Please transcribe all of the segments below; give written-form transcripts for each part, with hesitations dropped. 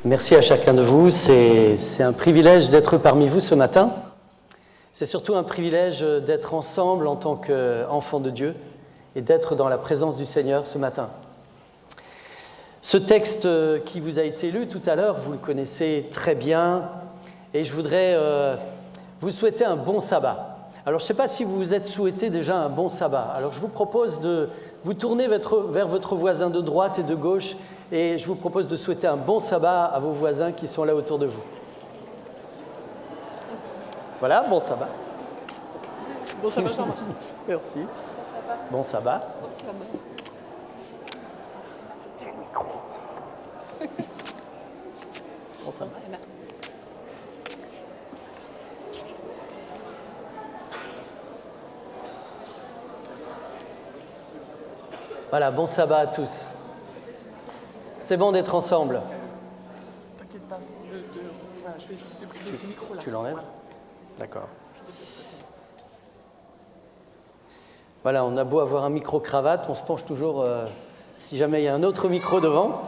Merci à chacun de vous. C'est un privilège d'être parmi vous ce matin. C'est surtout un privilège d'être ensemble en tant qu'enfants de Dieu et d'être dans la présence du Seigneur ce matin. Ce texte qui vous a été lu tout à l'heure, vous le connaissez très bien et je voudrais vous souhaiter un bon sabbat. Alors je ne sais pas si vous vous êtes souhaité déjà un bon sabbat. Alors je vous propose de vous tourner vers votre voisin de droite et de gauche et je vous propose de souhaiter un bon sabbat à vos voisins qui sont là autour de vous. Voilà, bon sabbat. Bon sabbat, Jean-Marc. Merci. Bon sabbat. Bon sabbat. Bon sabbat. J'ai le micro. Bon sabbat. Voilà, bon sabbat à tous. C'est bon d'être ensemble. T'inquiète pas, je vais juste supprimer ce micro-là. Tu l'enlèves ? Voilà. D'accord. Voilà, on a beau avoir un micro-cravate, on se penche toujours si jamais il y a un autre micro devant.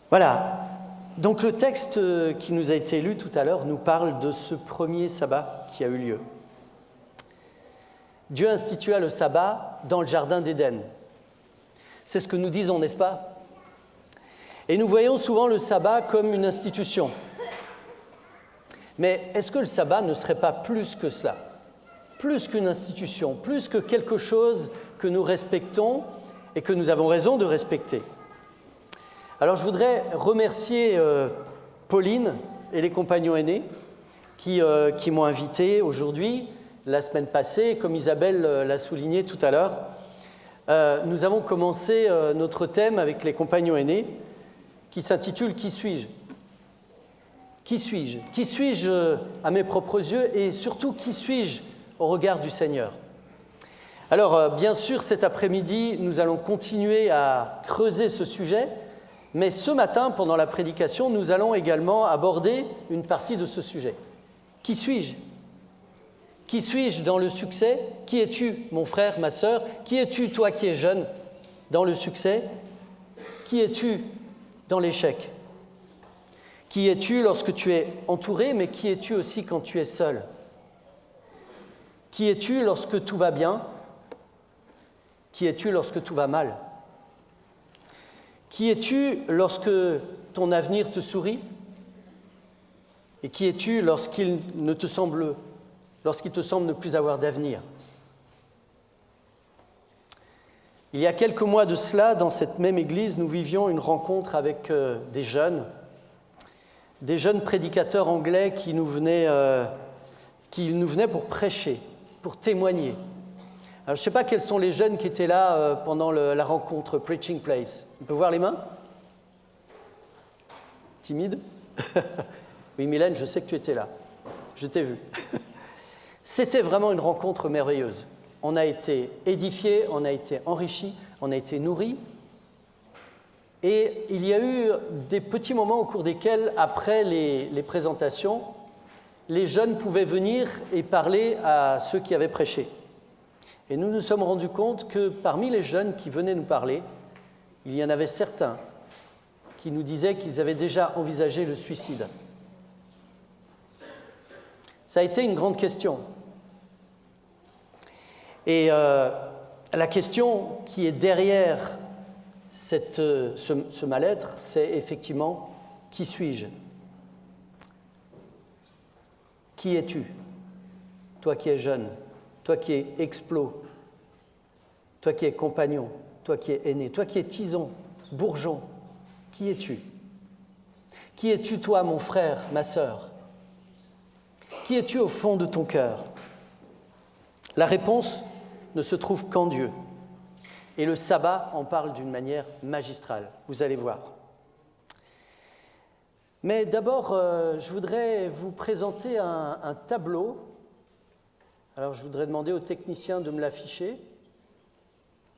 Voilà. Donc le texte qui nous a été lu tout à l'heure nous parle de ce premier sabbat qui a eu lieu. Dieu institua le sabbat dans le jardin d'Éden. C'est ce que nous disons, n'est-ce pas ? Et nous voyons souvent le sabbat comme une institution. Mais est-ce que le sabbat ne serait pas plus que cela ? Plus qu'une institution, plus que quelque chose que nous respectons et que nous avons raison de respecter. Alors je voudrais remercier Pauline et les compagnons aînés qui m'ont invité aujourd'hui. La semaine passée, comme Isabelle l'a souligné tout à l'heure, nous avons commencé notre thème avec les compagnons aînés qui s'intitule « Qui suis-je » ? Qui suis-je ? Qui suis-je à mes propres yeux et surtout qui suis-je au regard du Seigneur ? Alors, bien sûr, cet après-midi, nous allons continuer à creuser ce sujet, mais ce matin, pendant la prédication, nous allons également aborder une partie de ce sujet. Qui suis-je ? Qui suis-je dans le succès ? Qui es-tu, mon frère, ma sœur ? Qui es-tu, toi qui es jeune, dans le succès ? Qui es-tu dans l'échec ? Qui es-tu lorsque tu es entouré, mais qui es-tu aussi quand tu es seul ? Qui es-tu lorsque tout va bien ? Qui es-tu lorsque tout va mal ? Qui es-tu lorsque ton avenir te sourit ? Et qui es-tu lorsqu'il te semble ne plus avoir d'avenir ? Il y a quelques mois de cela, dans cette même église, nous vivions une rencontre avec des jeunes prédicateurs anglais qui nous venaient pour prêcher, pour témoigner. Alors, je ne sais pas quels sont les jeunes qui étaient là pendant la rencontre Preaching Place. On peut voir les mains ? Timide ? Oui, Mylène, je sais que tu étais là. Je t'ai vu. C'était vraiment une rencontre merveilleuse. On a été édifiés, on a été enrichis, on a été nourris. Et il y a eu des petits moments au cours desquels, après les présentations, les jeunes pouvaient venir et parler à ceux qui avaient prêché. Et nous nous sommes rendus compte que parmi les jeunes qui venaient nous parler, il y en avait certains qui nous disaient qu'ils avaient déjà envisagé le suicide. Ça a été une grande question. Et la question qui est derrière ce mal-être, c'est effectivement « Qui suis-je » ? Qui es-tu ? Toi qui es jeune, toi qui es explos, toi qui es compagnon, toi qui es aîné, toi qui es tison, bourgeon, qui es-tu ? Qui es-tu toi, mon frère, ma sœur ? Qui es-tu au fond de ton cœur ? La réponse ne se trouve qu'en Dieu. Et le sabbat en parle d'une manière magistrale, vous allez voir. Mais d'abord, je voudrais vous présenter un tableau. Alors, je voudrais demander aux techniciens de me l'afficher.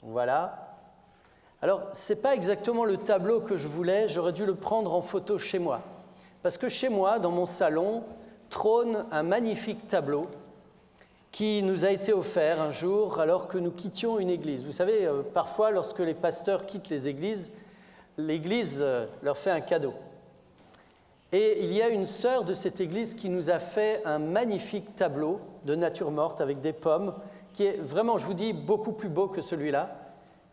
Voilà. Alors, ce n'est pas exactement le tableau que je voulais, j'aurais dû le prendre en photo chez moi. Parce que chez moi, dans mon salon, trône un magnifique tableau qui nous a été offert un jour alors que nous quittions une église. Vous savez, parfois, lorsque les pasteurs quittent les églises, l'Église leur fait un cadeau. Et il y a une sœur de cette Église qui nous a fait un magnifique tableau de nature morte avec des pommes, qui est vraiment, je vous dis, beaucoup plus beau que celui-là,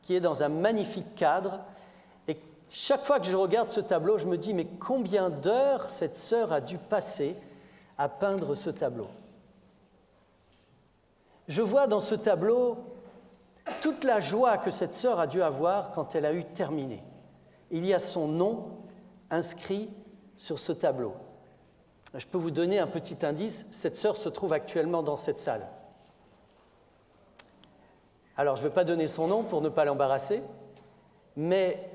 qui est dans un magnifique cadre. Et chaque fois que je regarde ce tableau, je me dis, mais combien d'heures cette sœur a dû passer à peindre ce tableau? Je vois dans ce tableau toute la joie que cette sœur a dû avoir quand elle a eu terminé. Il y a son nom inscrit sur ce tableau. Je peux vous donner un petit indice, cette sœur se trouve actuellement dans cette salle. Alors, je ne vais pas donner son nom pour ne pas l'embarrasser, mais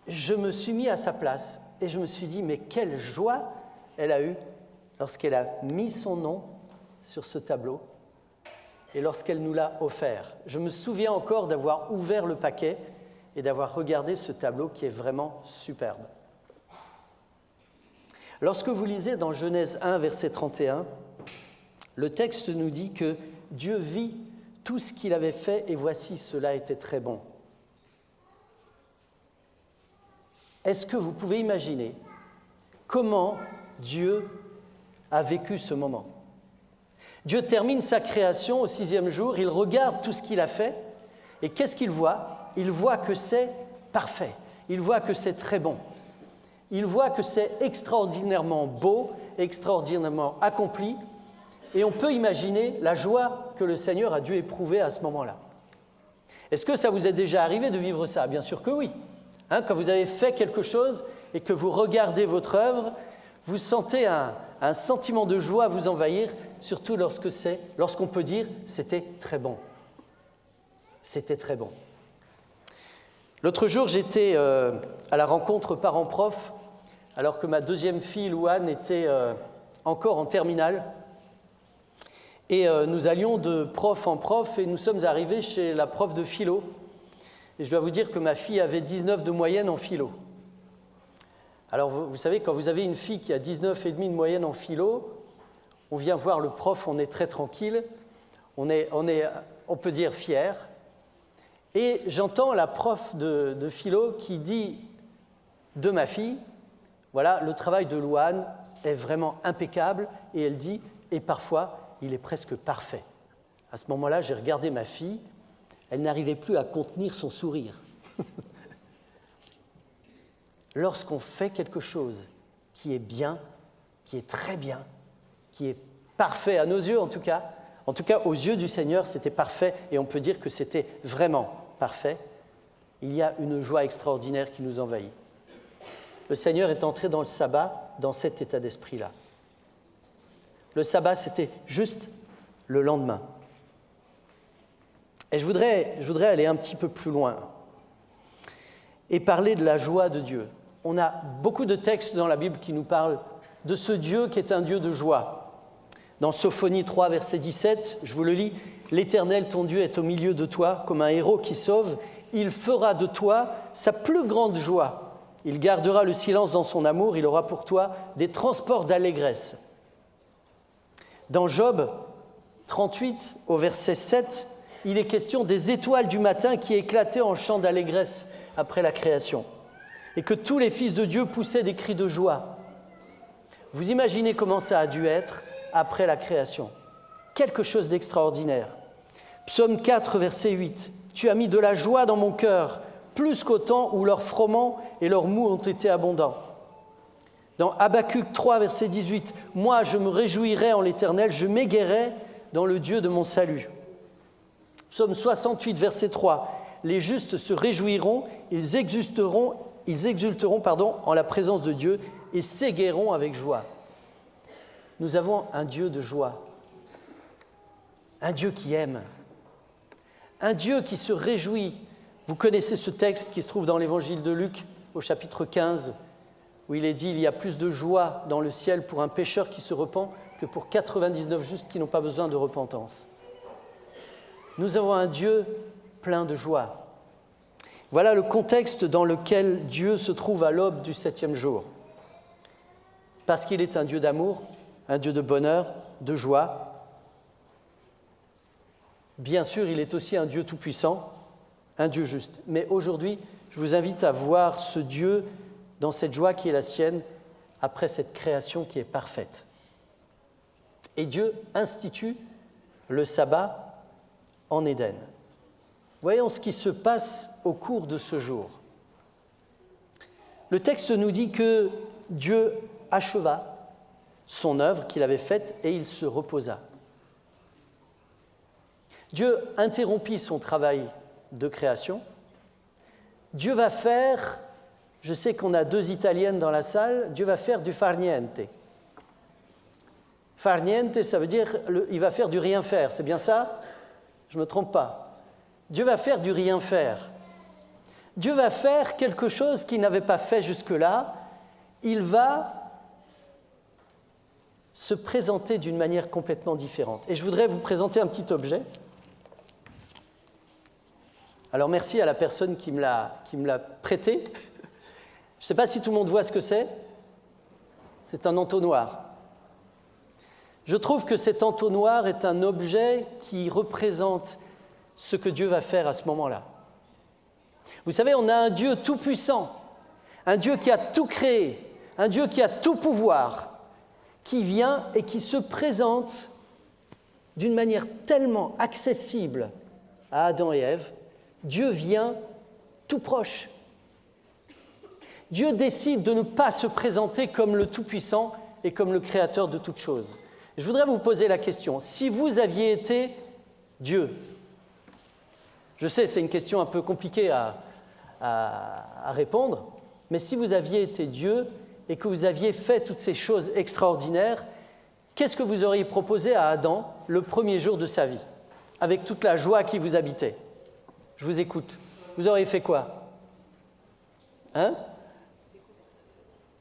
je me suis mis à sa place et je me suis dit, mais quelle joie elle a eue lorsqu'elle a mis son nom sur ce tableau et lorsqu'elle nous l'a offert. Je me souviens encore d'avoir ouvert le paquet et d'avoir regardé ce tableau qui est vraiment superbe. Lorsque vous lisez dans Genèse 1, verset 31, le texte nous dit que Dieu vit tout ce qu'il avait fait et voici, cela était très bon. Est-ce que vous pouvez imaginer comment Dieu a vécu ce moment? Dieu termine sa création au 6e jour, il regarde tout ce qu'il a fait et qu'est-ce qu'il voit? Il voit que c'est parfait, il voit que c'est très bon. Il voit que c'est extraordinairement beau, extraordinairement accompli, et on peut imaginer la joie que le Seigneur a dû éprouver à ce moment-là. Est-ce que ça vous est déjà arrivé de vivre ça? Bien sûr que oui. Quand vous avez fait quelque chose et que vous regardez votre œuvre, vous sentez un sentiment de joie vous envahir, surtout lorsqu'on peut dire « c'était très bon ». C'était très bon. L'autre jour, j'étais à la rencontre parents-prof, alors que ma deuxième fille, Louane, était encore en terminale. Et nous allions de prof en prof et nous sommes arrivés chez la prof de philo. Et je dois vous dire que ma fille avait 19 de moyenne en philo. Alors vous savez, quand vous avez une fille qui a 19,5 de moyenne en philo, on vient voir le prof, on est très tranquille, on peut dire fier. Et j'entends la prof de philo qui dit de ma fille, voilà, le travail de Louane est vraiment impeccable, et elle dit, et parfois, il est presque parfait. À ce moment-là, j'ai regardé ma fille, elle n'arrivait plus à contenir son sourire. Lorsqu'on fait quelque chose qui est bien, qui est très bien, qui est parfait à nos yeux en tout cas aux yeux du Seigneur, c'était parfait, et on peut dire que c'était vraiment parfait, il y a une joie extraordinaire qui nous envahit. Le Seigneur est entré dans le sabbat dans cet état d'esprit-là. Le sabbat, c'était juste le lendemain. Et je voudrais aller un petit peu plus loin et parler de la joie de Dieu. On a beaucoup de textes dans la Bible qui nous parlent de ce Dieu qui est un Dieu de joie. Dans Sophonie 3, verset 17, je vous le lis, « L'Éternel, ton Dieu, est au milieu de toi, comme un héros qui sauve. Il fera de toi sa plus grande joie. Il gardera le silence dans son amour. Il aura pour toi des transports d'allégresse. » Dans Job 38, au verset 7, il est question des étoiles du matin qui éclataient en chants d'allégresse après la création, et que tous les fils de Dieu poussaient des cris de joie. Vous imaginez comment ça a dû être après la création. Quelque chose d'extraordinaire. Psaume 4, verset 8. « Tu as mis de la joie dans mon cœur, plus qu'au temps où leurs froment et leurs mous ont été abondants. » Dans Habacuc 3, verset 18. « Moi, je me réjouirai en l'Éternel, je m'égaierai dans le Dieu de mon salut. » Psaume 68, verset 3. « Les justes se réjouiront, ils exulteront en la présence de Dieu et s'égaieront avec joie. » Nous avons un Dieu de joie, un Dieu qui aime, un Dieu qui se réjouit. Vous connaissez ce texte qui se trouve dans l'évangile de Luc, au chapitre 15, où il est dit « Il y a plus de joie dans le ciel pour un pécheur qui se repent que pour 99 justes qui n'ont pas besoin de repentance. » Nous avons un Dieu plein de joie. Voilà le contexte dans lequel Dieu se trouve à l'aube du 7e jour. Parce qu'il est un Dieu d'amour, un Dieu de bonheur, de joie. Bien sûr, il est aussi un Dieu tout-puissant, un Dieu juste. Mais aujourd'hui, je vous invite à voir ce Dieu dans cette joie qui est la sienne après cette création qui est parfaite. Et Dieu institue le sabbat en Éden. Voyons ce qui se passe au cours de ce jour. Le texte nous dit que Dieu acheva son œuvre qu'il avait faite et il se reposa. Dieu interrompit son travail de création. Dieu va faire, je sais qu'on a 2 Italiennes dans la salle, Dieu va faire du far niente. Far niente, ça veut dire il va faire du rien faire, c'est bien ça? Je ne me trompe pas. Dieu va faire du rien faire. Dieu va faire quelque chose qu'il n'avait pas fait jusque-là. Il va se présenter d'une manière complètement différente. Et je voudrais vous présenter un petit objet. Alors merci à la personne qui me l'a prêté. Je ne sais pas si tout le monde voit ce que c'est. C'est un entonnoir. Je trouve que cet entonnoir est un objet qui représente ce que Dieu va faire à ce moment-là. Vous savez, on a un Dieu tout-puissant, un Dieu qui a tout créé, un Dieu qui a tout pouvoir, qui vient et qui se présente d'une manière tellement accessible à Adam et Ève. Dieu vient tout proche. Dieu décide de ne pas se présenter comme le Tout-Puissant et comme le Créateur de toutes choses. Je voudrais vous poser la question, si vous aviez été Dieu, je sais, c'est une question un peu compliquée à répondre, mais si vous aviez été Dieu et que vous aviez fait toutes ces choses extraordinaires, qu'est-ce que vous auriez proposé à Adam le premier jour de sa vie, avec toute la joie qui vous habitait? Je vous écoute. Vous auriez fait quoi? Hein?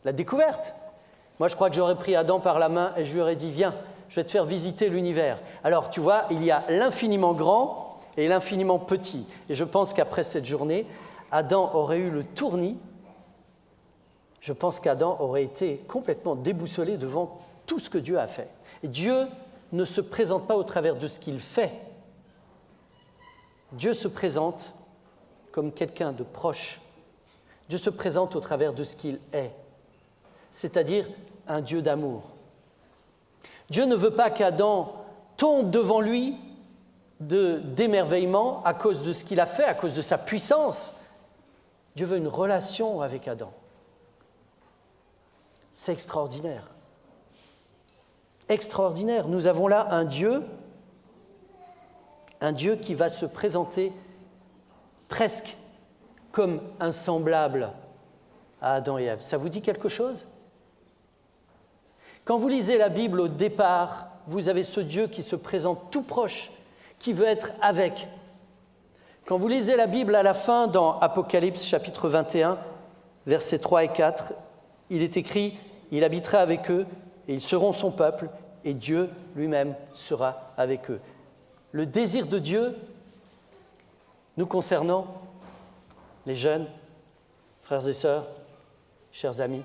La découverte. Moi, je crois que j'aurais pris Adam par la main et je lui aurais dit « Viens, je vais te faire visiter l'univers. » Alors, tu vois, il y a l'infiniment grand et l'infiniment petit. Et je pense qu'après cette journée, Adam aurait eu le tournis. Je pense qu'Adam aurait été complètement déboussolé devant tout ce que Dieu a fait. Et Dieu ne se présente pas au travers de ce qu'il fait. Dieu se présente comme quelqu'un de proche. Dieu se présente au travers de ce qu'il est, c'est-à-dire un Dieu d'amour. Dieu ne veut pas qu'Adam tombe devant lui d'émerveillement à cause de ce qu'il a fait, à cause de sa puissance. Dieu veut une relation avec Adam. C'est extraordinaire. Extraordinaire. Nous avons là un Dieu qui va se présenter presque comme un semblable à Adam et Ève. Ça vous dit quelque chose? Quand vous lisez la Bible au départ, vous avez ce Dieu qui se présente tout proche, qui veut être avec. Quand vous lisez la Bible à la fin, dans Apocalypse chapitre 21, versets 3 et 4, il est écrit « Il habitera avec eux, et ils seront son peuple, et Dieu lui-même sera avec eux. » Le désir de Dieu, nous concernant, les jeunes, frères et sœurs, chers amis,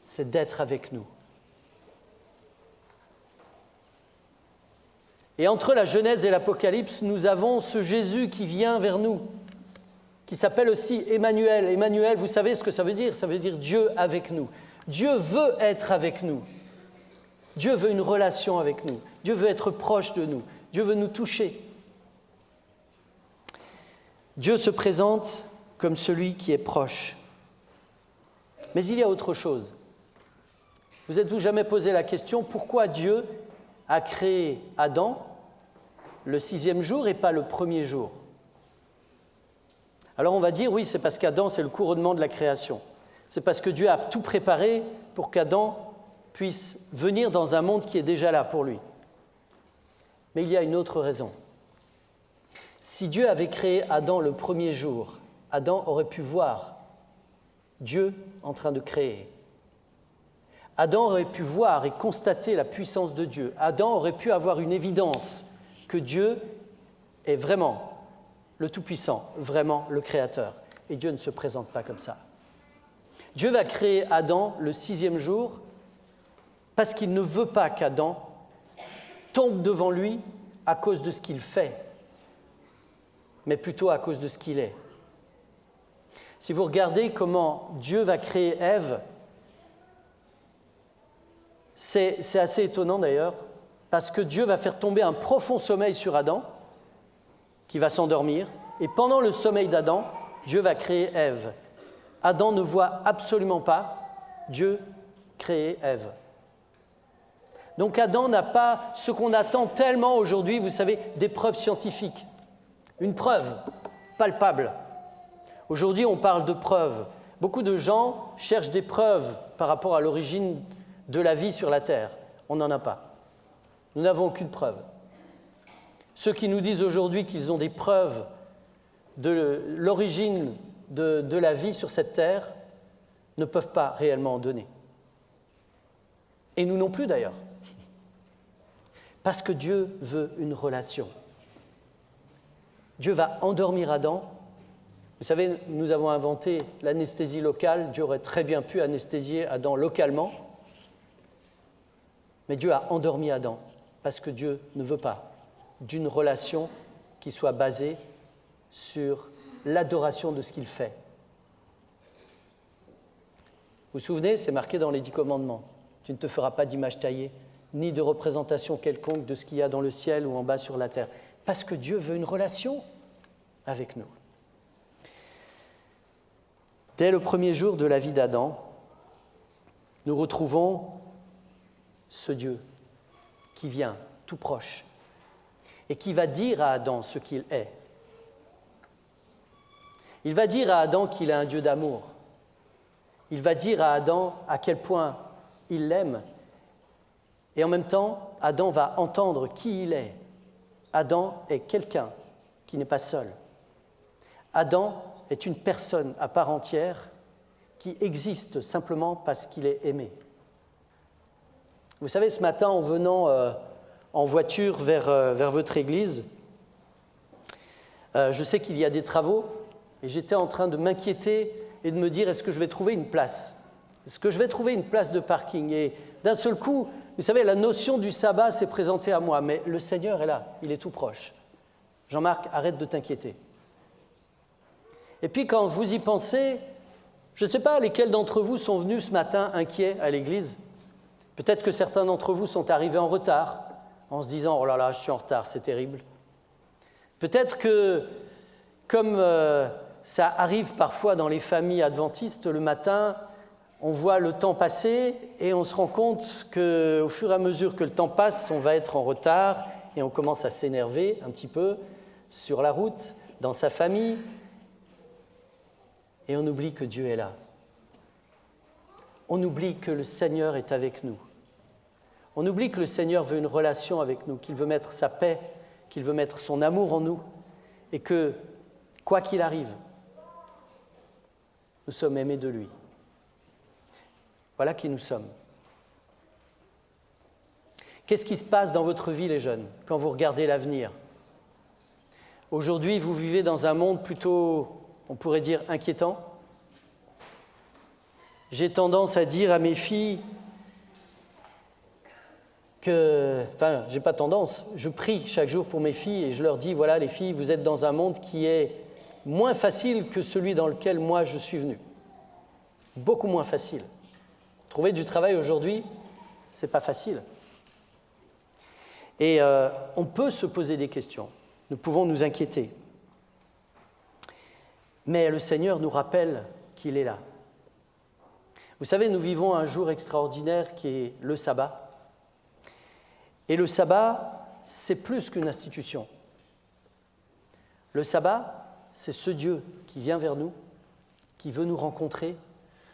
c'est d'être avec nous. Et entre la Genèse et l'Apocalypse, nous avons ce Jésus qui vient vers nous, qui s'appelle aussi Emmanuel. Emmanuel, vous savez ce que ça veut dire? Ça veut dire Dieu avec nous. Dieu veut être avec nous. Dieu veut une relation avec nous. Dieu veut être proche de nous. Dieu veut nous toucher. Dieu se présente comme celui qui est proche. Mais il y a autre chose. Vous êtes-vous jamais posé la question, pourquoi Dieu a créé Adam le 6e jour et pas le 1er jour? Alors on va dire, oui, c'est parce qu'Adam, c'est le couronnement de la création. C'est parce que Dieu a tout préparé pour qu'Adam puisse venir dans un monde qui est déjà là pour lui. Mais il y a une autre raison. Si Dieu avait créé Adam le 1er jour, Adam aurait pu voir Dieu en train de créer. Adam aurait pu voir et constater la puissance de Dieu. Adam aurait pu avoir une évidence que Dieu est vraiment le Tout-Puissant, vraiment le Créateur. Et Dieu ne se présente pas comme ça. Dieu va créer Adam le 6e jour parce qu'il ne veut pas qu'Adam tombe devant lui à cause de ce qu'il fait. mais plutôt à cause de ce qu'il est. Si vous regardez comment Dieu va créer Ève, c'est assez étonnant d'ailleurs, parce que Dieu va faire tomber un profond sommeil sur Adam, qui va s'endormir, et pendant le sommeil d'Adam, Dieu va créer Ève. Adam ne voit absolument pas Dieu créer Ève. Donc Adam n'a pas ce qu'on attend tellement aujourd'hui, vous savez, des preuves scientifiques. Une preuve palpable. Aujourd'hui, on parle de preuves. Beaucoup de gens cherchent des preuves par rapport à l'origine de la vie sur la Terre. On n'en a pas. Nous n'avons aucune preuve. Ceux qui nous disent aujourd'hui qu'ils ont des preuves de l'origine de la vie sur cette Terre ne peuvent pas réellement en donner. Et nous non plus d'ailleurs. Parce que Dieu veut une relation. Dieu va endormir Adam. Vous savez, nous avons inventé l'anesthésie locale. Dieu aurait très bien pu anesthésier Adam localement. Mais Dieu a endormi Adam parce que Dieu ne veut pas d'une relation qui soit basée sur l'adoration de ce qu'il fait. Vous vous souvenez, c'est marqué dans les 10 commandements. Tu ne te feras pas d'image taillée, ni de représentation quelconque de ce qu'il y a dans le ciel ou en bas sur la terre. Parce que Dieu veut une relation avec nous. Dès le premier jour de la vie d'Adam, nous retrouvons ce Dieu qui vient tout proche et qui va dire à Adam ce qu'il est. Il va dire à Adam qu'il est un Dieu d'amour. Il va dire à Adam à quel point il l'aime. Et en même temps, Adam va entendre qui il est. Adam est quelqu'un qui n'est pas seul. Adam est une personne à part entière qui existe simplement parce qu'il est aimé. Vous savez, ce matin, en venant en voiture vers votre église, je sais qu'il y a des travaux et j'étais en train de m'inquiéter et de me dire, est-ce que je vais trouver une place ? Est-ce que je vais trouver une place de parking ? Et d'un seul coup, vous savez, la notion du sabbat s'est présentée à moi, mais le Seigneur est là, il est tout proche. Jean-Marc, arrête de t'inquiéter. Et puis quand vous y pensez, je ne sais pas lesquels d'entre vous sont venus ce matin inquiets à l'église. Peut-être que certains d'entre vous sont arrivés en retard, en se disant « Oh là là, je suis en retard, c'est terrible ». Peut-être que, comme ça arrive parfois dans les familles adventistes, le matin, on voit le temps passer et on se rend compte qu'au fur et à mesure que le temps passe, on va être en retard et on commence à s'énerver un petit peu sur la route, dans sa famille, et on oublie que Dieu est là. On oublie que le Seigneur est avec nous. On oublie que le Seigneur veut une relation avec nous, qu'il veut mettre sa paix, qu'il veut mettre son amour en nous, et que, quoi qu'il arrive, nous sommes aimés de lui. Voilà qui nous sommes. Qu'est-ce qui se passe dans votre vie, les jeunes, quand vous regardez l'avenir ? Aujourd'hui, vous vivez dans un monde plutôt, on pourrait dire, inquiétant. J'ai tendance à dire à mes filles j'ai pas tendance, je prie chaque jour pour mes filles et je leur dis, voilà les filles, vous êtes dans un monde qui est moins facile que celui dans lequel moi je suis venu. Beaucoup moins facile. Trouver du travail aujourd'hui, c'est pas facile. Et on peut se poser des questions, nous pouvons nous inquiéter. Mais le Seigneur nous rappelle qu'il est là. Vous savez, nous vivons un jour extraordinaire qui est le sabbat. Et le sabbat, c'est plus qu'une institution. Le sabbat, c'est ce Dieu qui vient vers nous, qui veut nous rencontrer,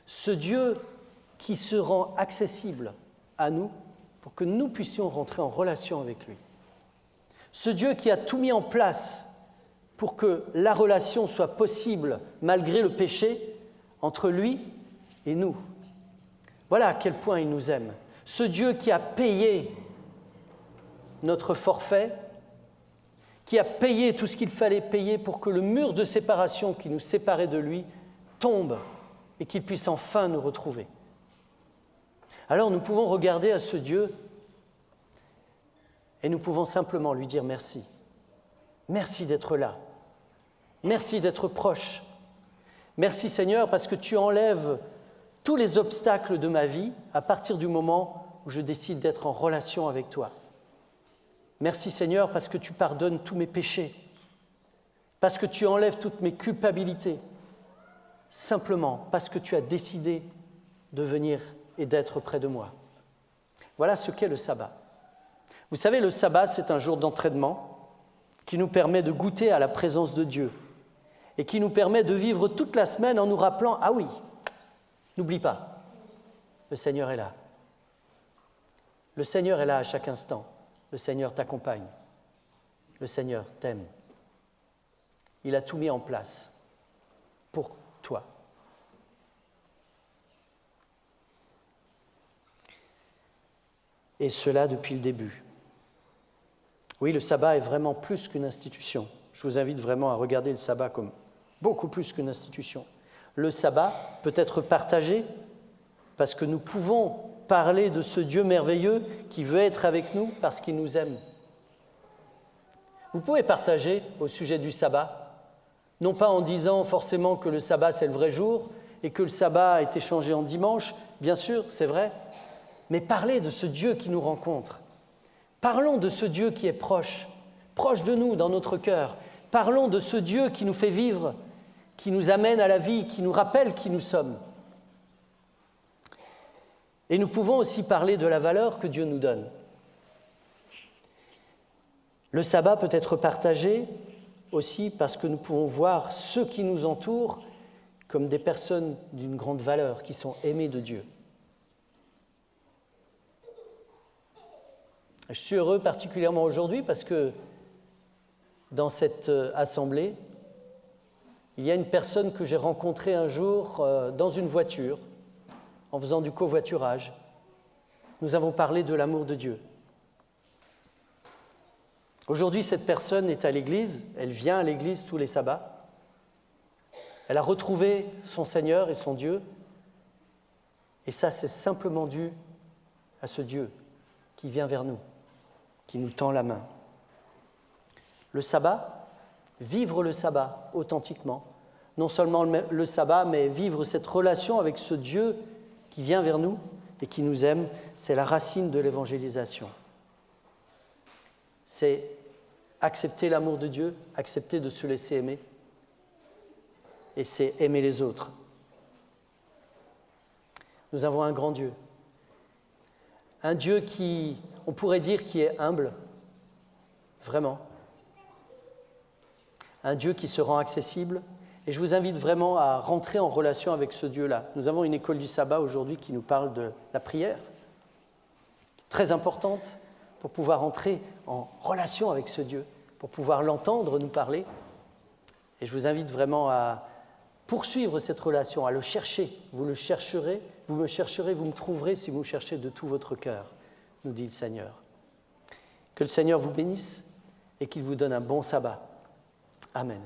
ce Dieu qui se rend accessible à nous pour que nous puissions rentrer en relation avec lui. Ce Dieu qui a tout mis en place pour que la relation soit possible malgré le péché entre lui et nous. Voilà à quel point il nous aime. Ce Dieu qui a payé notre forfait, qui a payé tout ce qu'il fallait payer pour que le mur de séparation qui nous séparait de lui tombe et qu'il puisse enfin nous retrouver. Alors nous pouvons regarder à ce Dieu et nous pouvons simplement lui dire merci. Merci d'être là. Merci d'être proche. Merci Seigneur parce que tu enlèves tous les obstacles de ma vie à partir du moment où je décide d'être en relation avec toi. Merci Seigneur parce que tu pardonnes tous mes péchés, parce que tu enlèves toutes mes culpabilités, simplement parce que tu as décidé de venir et d'être près de moi. Voilà ce qu'est le sabbat. Vous savez, le sabbat, c'est un jour d'entraînement qui nous permet de goûter à la présence de Dieu et qui nous permet de vivre toute la semaine en nous rappelant « Ah oui, n'oublie pas, le Seigneur est là. Le Seigneur est là à chaque instant. Le Seigneur t'accompagne. Le Seigneur t'aime. Il a tout mis en place pour toi. » Et cela depuis le début. Oui, le sabbat est vraiment plus qu'une institution. Je vous invite vraiment à regarder le sabbat comme beaucoup plus qu'une institution. Le sabbat peut être partagé parce que nous pouvons parler de ce Dieu merveilleux qui veut être avec nous parce qu'il nous aime. Vous pouvez partager au sujet du sabbat, non pas en disant forcément que le sabbat c'est le vrai jour et que le sabbat a été changé en dimanche, bien sûr, c'est vrai, mais parler de ce Dieu qui nous rencontre. Parlons de ce Dieu qui est proche de nous dans notre cœur. Parlons de ce Dieu qui nous fait vivre, qui nous amène à la vie, qui nous rappelle qui nous sommes. Et nous pouvons aussi parler de la valeur que Dieu nous donne. Le sabbat peut être partagé aussi parce que nous pouvons voir ceux qui nous entourent comme des personnes d'une grande valeur, qui sont aimées de Dieu. Je suis heureux particulièrement aujourd'hui parce que dans cette assemblée, il y a une personne que j'ai rencontrée un jour dans une voiture, en faisant du covoiturage. Nous avons parlé de l'amour de Dieu. Aujourd'hui, cette personne est à l'église, elle vient à l'église tous les sabbats. Elle a retrouvé son Seigneur et son Dieu. Et ça, c'est simplement dû à ce Dieu qui vient vers nous, qui nous tend la main. Le sabbat, vivre le sabbat authentiquement, non seulement le sabbat, mais vivre cette relation avec ce Dieu qui vient vers nous et qui nous aime, c'est la racine de l'évangélisation. C'est accepter l'amour de Dieu, accepter de se laisser aimer, et c'est aimer les autres. Nous avons un grand Dieu, un Dieu qui, on pourrait dire, qui est humble, vraiment. Un Dieu qui se rend accessible. Et je vous invite vraiment à rentrer en relation avec ce Dieu-là. Nous avons une école du sabbat aujourd'hui qui nous parle de la prière, très importante pour pouvoir entrer en relation avec ce Dieu, pour pouvoir l'entendre nous parler. Et je vous invite vraiment à poursuivre cette relation, à le chercher. Vous le chercherez, vous me chercherez, vous me trouverez si vous me cherchez de tout votre cœur, nous dit le Seigneur. Que le Seigneur vous bénisse et qu'il vous donne un bon sabbat. Amen.